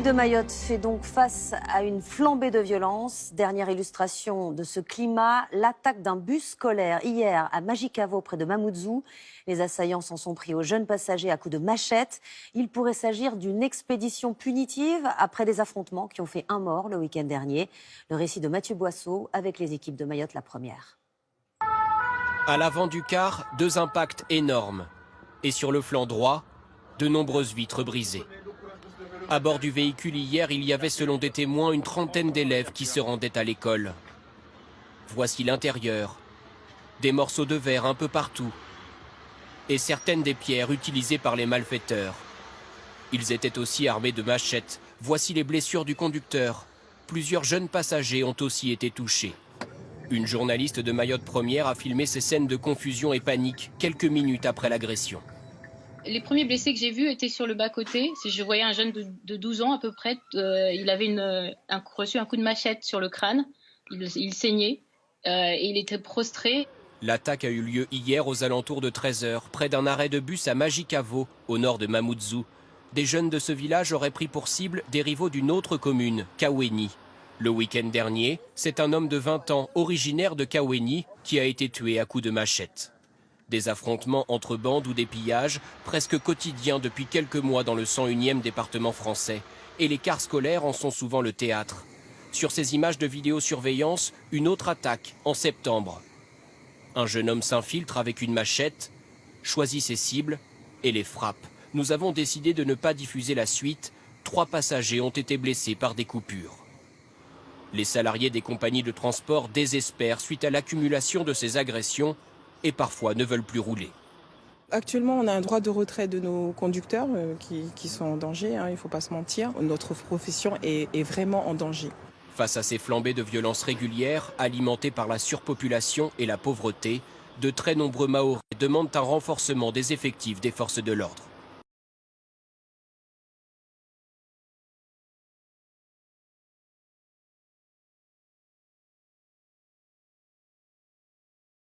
de Mayotte fait donc face à une flambée de violence. Dernière illustration de ce climat, l'attaque d'un bus scolaire hier à Majicavo près de Mamoudzou. Les assaillants s'en sont pris aux jeunes passagers à coups de machette. Il pourrait s'agir d'une expédition punitive après des affrontements qui ont fait un mort le week-end dernier. Le récit de Mathieu Boisseau avec les équipes de Mayotte la première. À l'avant du car, 2 impacts énormes. Et sur le flanc droit, de nombreuses vitres brisées. À bord du véhicule hier, il y avait selon des témoins une trentaine d'élèves qui se rendaient à l'école. Voici l'intérieur. Des morceaux de verre un peu partout. Et certaines des pierres utilisées par les malfaiteurs. Ils étaient aussi armés de machettes. Voici les blessures du conducteur. Plusieurs jeunes passagers ont aussi été touchés. Une journaliste de Mayotte Première a filmé ces scènes de confusion et panique quelques minutes après l'agression. Les premiers blessés que j'ai vus étaient sur le bas-côté. Je voyais un jeune de 12 ans à peu près. Il avait reçu un coup de machette sur le crâne. Il saignait et il était prostré. L'attaque a eu lieu hier aux alentours de 13 h, près d'un arrêt de bus à Majicavo, au nord de Mamoudzou. Des jeunes de ce village auraient pris pour cible des rivaux d'une autre commune, Kaweni. Le week-end dernier, c'est un homme de 20 ans, originaire de Kaweni, qui a été tué à coups de machette. Des affrontements entre bandes ou des pillages, presque quotidiens depuis quelques mois dans le 101e département français. Et les cars scolaires en sont souvent le théâtre. Sur ces images de vidéosurveillance, une autre attaque, en septembre. Un jeune homme s'infiltre avec une machette, choisit ses cibles et les frappe. Nous avons décidé de ne pas diffuser la suite. 3 passagers ont été blessés par des coupures. Les salariés des compagnies de transport désespèrent suite à l'accumulation de ces agressions et parfois ne veulent plus rouler. Actuellement, on a un droit de retrait de nos conducteurs qui sont en danger, il ne faut pas se mentir. Notre profession est vraiment en danger. Face à ces flambées de violences régulières, alimentées par la surpopulation et la pauvreté, de très nombreux Mahorais demandent un renforcement des effectifs des forces de l'ordre.